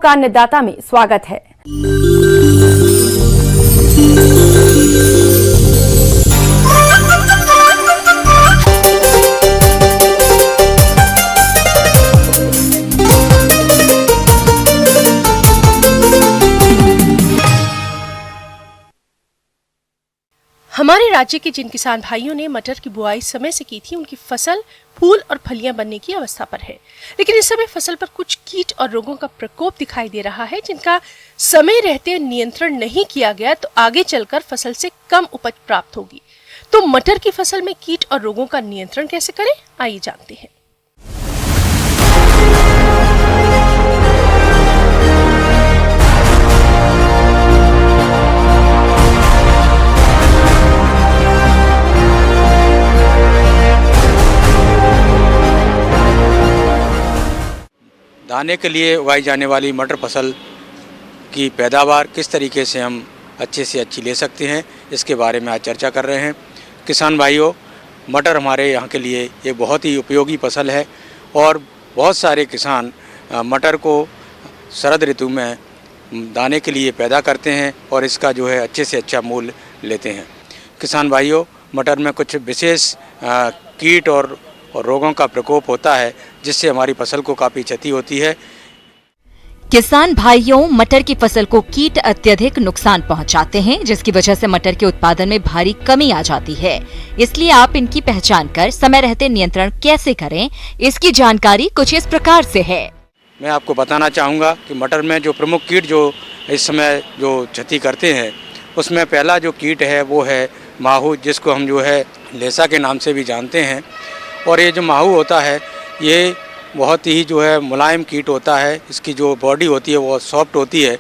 का अन्नदाता में स्वागत है। हमारे राज्य के जिन किसान भाइयों ने मटर की बुआई समय से की थी, उनकी फसल फूल और फलियां बनने की अवस्था पर है, लेकिन इस समय फसल पर कुछ कीट और रोगों का प्रकोप दिखाई दे रहा है, जिनका समय रहते नियंत्रण नहीं किया गया तो आगे चलकर फसल से कम उपज प्राप्त होगी। तो मटर की फसल में कीट और रोगों का नियंत्रण कैसे करें, आइए जानते हैं। दाने के लिए उगाई जाने वाली मटर फसल की पैदावार किस तरीके से हम अच्छे से अच्छी ले सकते हैं, इसके बारे में आज चर्चा कर रहे हैं। किसान भाइयों, मटर हमारे यहाँ के लिए एक बहुत ही उपयोगी फसल है और बहुत सारे किसान मटर को शरद ऋतु में दाने के लिए पैदा करते हैं और इसका जो है अच्छे से अच्छा मूल्य लेते हैं। किसान भाइयों, मटर में कुछ विशेष कीट और रोगों का प्रकोप होता है, जिससे हमारी फसल को काफ़ी क्षति होती है। किसान भाइयों, मटर की फसल को कीट अत्यधिक नुकसान पहुंचाते हैं, जिसकी वजह से मटर के उत्पादन में भारी कमी आ जाती है। इसलिए आप इनकी पहचान कर समय रहते नियंत्रण कैसे करें, इसकी जानकारी कुछ इस प्रकार से है। मैं आपको बताना चाहूँगा कि मटर में जो प्रमुख कीट जो इस समय जो क्षति करते हैं, उसमें पहला जो कीट है वो है माहू, जिसको हम जो है लेसा के नाम से भी जानते हैं। और ये जो माहू होता है, ये बहुत ही जो है मुलायम कीट होता है। इसकी जो बॉडी होती है वो सॉफ्ट होती है,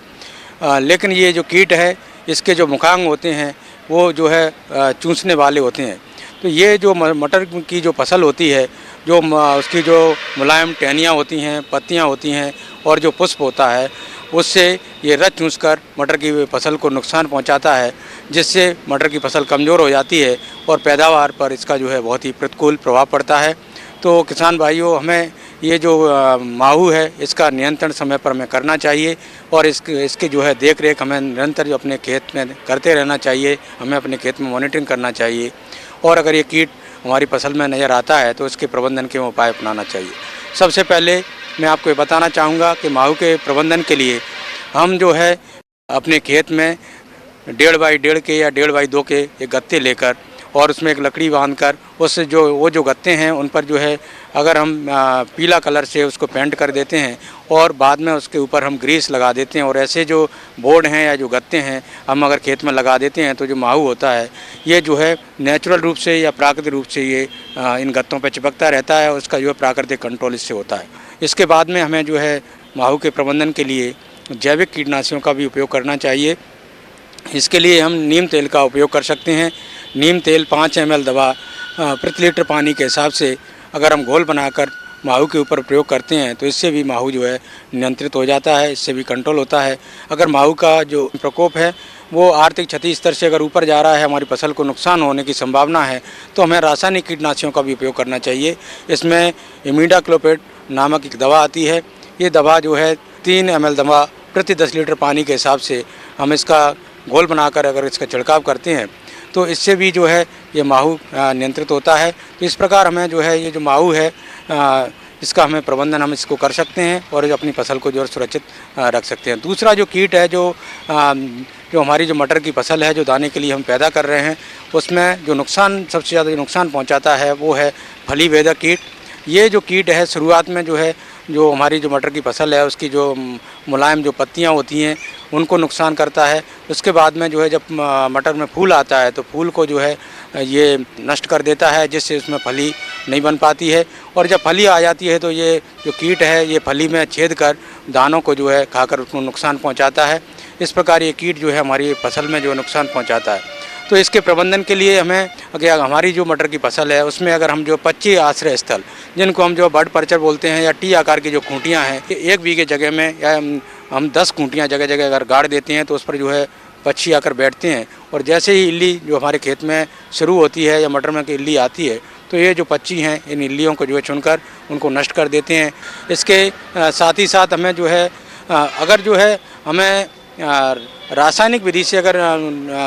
लेकिन ये जो कीट है, इसके जो मुखांग होते हैं वो जो है चूसने वाले होते हैं। तो ये जो मटर की जो फसल होती है, जो उसकी जो मुलायम टहनियाँ होती हैं, पत्तियाँ होती हैं और जो पुष्प होता है, उससे ये रस चूसकर मटर की फसल को नुकसान पहुंचाता है, जिससे मटर की फसल कमज़ोर हो जाती है और पैदावार पर इसका जो है बहुत ही प्रतिकूल प्रभाव पड़ता है। तो किसान भाइयों, हमें ये जो माहू है, इसका नियंत्रण समय पर हमें करना चाहिए और इसके जो है देख रेख हमें निरंतर जो अपने खेत में करते रहना चाहिए। हमें अपने खेत में मॉनिटरिंग करना चाहिए और अगर ये कीट हमारी फसल में नज़र आता है तो इसके प्रबंधन के उपाय अपनाना चाहिए। सबसे पहले मैं आपको ये बताना चाहूँगा कि माहू के प्रबंधन के लिए हम जो है अपने खेत में 1.5 बाई 1.5 के या 1.5 बाई 2 के एक गत्ते लेकर और उसमें एक लकड़ी बांधकर उससे जो गत्ते हैं उन पर जो है अगर हम पीला कलर से उसको पेंट कर देते हैं और बाद में उसके ऊपर हम ग्रीस लगा देते हैं और ऐसे जो बोर्ड हैं या जो गत्ते हैं हम अगर खेत में लगा देते हैं, तो जो माहू होता है ये जो है नेचुरल रूप से या प्राकृतिक रूप से ये इन गत्तों पर चिपकता रहता है और उसका जो है प्राकृतिक कंट्रोल इससे होता है। इसके बाद में हमें जो है माहू के प्रबंधन के लिए जैविक कीटनाशकों का भी उपयोग करना चाहिए। इसके लिए हम नीम तेल का उपयोग कर सकते हैं। नीम तेल 5 ml दवा प्रति लीटर पानी के हिसाब से अगर हम घोल बनाकर माहू के ऊपर प्रयोग करते हैं तो इससे भी माहू जो है नियंत्रित हो जाता है, इससे भी कंट्रोल होता है। अगर माहू का जो प्रकोप है वो आर्थिक क्षति स्तर से अगर ऊपर जा रहा है, हमारी फसल को नुकसान होने की संभावना है, तो हमें रासायनिक कीटनाशकों का भी उपयोग करना चाहिए। इसमें इमिडाक्लोप्रिड नामक एक दवा आती है। ये दवा जो है 3 ml दवा प्रति 10 लीटर पानी के हिसाब से हम इसका घोल बनाकर अगर इसका छिड़काव करते हैं तो इससे भी जो है ये माहू नियंत्रित होता है। तो इस प्रकार हमें जो है ये जो माहू है इसका हमें प्रबंधन हम इसको कर सकते हैं और अपनी फसल को जो सुरक्षित रख सकते हैं। दूसरा जो कीट है जो हमारी जो मटर की फसल है जो दाने के लिए हम पैदा कर रहे हैं, उसमें जो नुकसान सबसे ज़्यादा नुकसान पहुंचाता है वो है फली वेदक कीट। ये जो कीट है शुरुआत में जो है जो हमारी जो मटर की फसल है उसकी जो मुलायम जो पत्तियां होती हैं उनको नुकसान करता है। उसके बाद में जो है जब मटर में फूल आता है तो फूल को जो है ये नष्ट कर देता है, जिससे उसमें फली नहीं बन पाती है और जब फली आ जाती है तो ये जो कीट है ये फली में छेद कर दानों को जो है खाकर उसको नुकसान पहुँचाता है। इस प्रकार ये कीट जो है हमारी फसल में जो नुकसान पहुँचाता है। तो इसके प्रबंधन के लिए हमें अगर हमारी जो मटर की फसल है उसमें अगर हम जो 25 आश्रय स्थल, जिनको हम जो बर्ड पर्चर बोलते हैं, या टी आकार की जो खूंटियां हैं, 1 बीघे जगह में या हम 10 खूंटियां जगह जगह अगर गाड़ देते हैं तो उस पर जो है पक्षी आकर बैठते हैं और जैसे ही इल्ली जो हमारे खेत में शुरू होती है या मटर में इल्ली आती है तो ये जो पक्षी हैं इन इल्लियों को जो है चुनकर उनको नष्ट कर देते हैं। इसके साथ ही साथ हमें जो है अगर जो है हमें रासायनिक विधि से अगर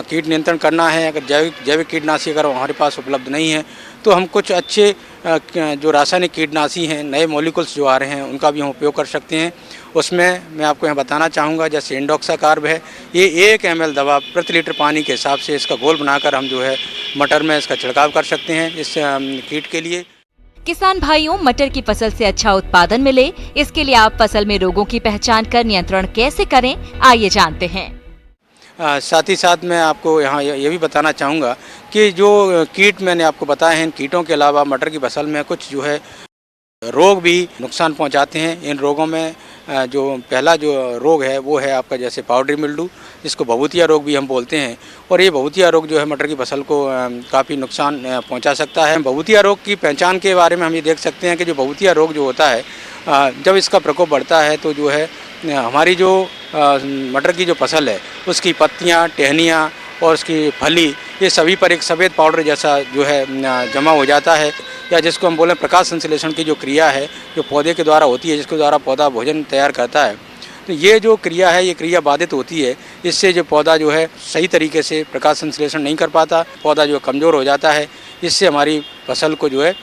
कीट नियंत्रण करना है, अगर जैविक कीटनाशी अगर हमारे पास उपलब्ध नहीं है, तो हम कुछ अच्छे जो रासायनिक कीटनाशी हैं, नए मॉलिक्यूल्स जो आ रहे हैं, उनका भी हम उपयोग कर सकते हैं। उसमें मैं आपको यहाँ बताना चाहूँगा, जैसे इंडोक्साकार्ब है, ये 1 ml दवा प्रति लीटर पानी के हिसाब से इसका घोल बनाकर हम जो है मटर में इसका छिड़काव कर सकते हैं इस कीट के लिए। किसान भाइयों, मटर की फसल से अच्छा उत्पादन मिले, इसके लिए आप फसल में रोगों की पहचान कर नियंत्रण कैसे करें, आइए जानते हैं। साथ ही साथ मैं आपको यहाँ ये भी बताना चाहूँगा कि जो कीट मैंने आपको बताए हैं, इन कीटों के अलावा मटर की फसल में कुछ जो है रोग भी नुकसान पहुँचाते हैं। इन रोगों में जो पहला जो रोग है वो है आपका जैसे पाउडरी मिल्डू, जिसको भभूतिया रोग भी हम बोलते हैं। और ये भभूतिया रोग जो है मटर की फसल को काफ़ी नुकसान पहुंचा सकता है। भभूतिया रोग की पहचान के बारे में हम ये देख सकते हैं कि जो भभूतिया रोग जो होता है, जब इसका प्रकोप बढ़ता है तो जो है हमारी जो मटर की जो फसल है उसकी पत्तियाँ, टहनियाँ और उसकी फली, ये सभी पर एक सफ़ेद पाउडर जैसा जो है जमा हो जाता है, या जिसको हम बोलें प्रकाश संश्लेषण की जो क्रिया है जो पौधे के द्वारा होती है, जिसके द्वारा पौधा भोजन तैयार करता है। तो ये जो क्रिया है, ये क्रिया बाधित होती है। इससे जो पौधा जो है सही तरीके से प्रकाश संश्लेषण नहीं कर पाता, पौधा जो कमज़ोर हो जाता है। इससे हमारी फसल को जो है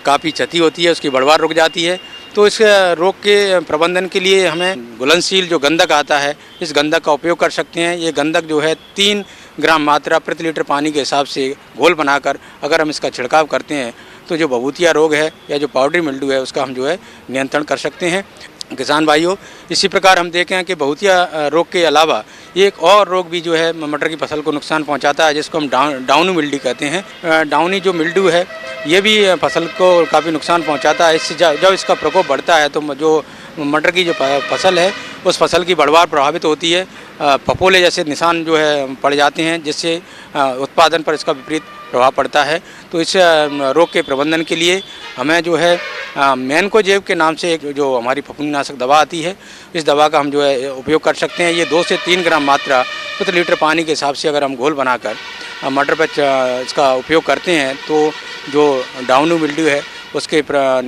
काफ़ी क्षति होती है, उसकी बढ़वार रुक जाती है। तो इस रोग के प्रबंधन के लिए हमें घुलनशील जो गंधक आता है, इस गंधक का उपयोग कर सकते हैं। ये गंधक जो है 3 ग्राम मात्रा प्रति लीटर पानी के हिसाब से घोल बनाकर अगर हम इसका छिड़काव करते हैं तो जो भभूतिया रोग है या जो पाउडरी मिल्ड्यू है उसका हम जो है नियंत्रण कर सकते हैं। किसान भाइयों, इसी प्रकार हम देखें कि भभूतिया रोग के अलावा एक और रोग भी जो है मटर की फसल को नुकसान पहुंचाता है, जिसको हम डाउनी मिल्ड्यू कहते हैं। डाउनी जो मिल्ड्यू है ये भी फसल को काफ़ी नुकसान पहुंचाता है। इससे जब इसका प्रकोप बढ़ता है तो जो मटर की जो फसल है उस फसल की बढ़वार प्रभावित होती है, फफोले जैसे निशान जो है पड़ जाते हैं, जिससे उत्पादन पर इसका विपरीत प्रभाव पड़ता है। तो इस रोग के प्रबंधन के लिए हमें जो है मैनकोजेब के नाम से एक जो हमारी फफूंदीनाशक दवा आती है, इस दवा का हम जो है उपयोग कर सकते हैं। ये 2 से 3 ग्राम मात्रा प्रति लीटर पानी के हिसाब से अगर हम घोल बनाकर मटर पर इसका उपयोग करते हैं तो जो डाउनी मिल्ड्यू है उसके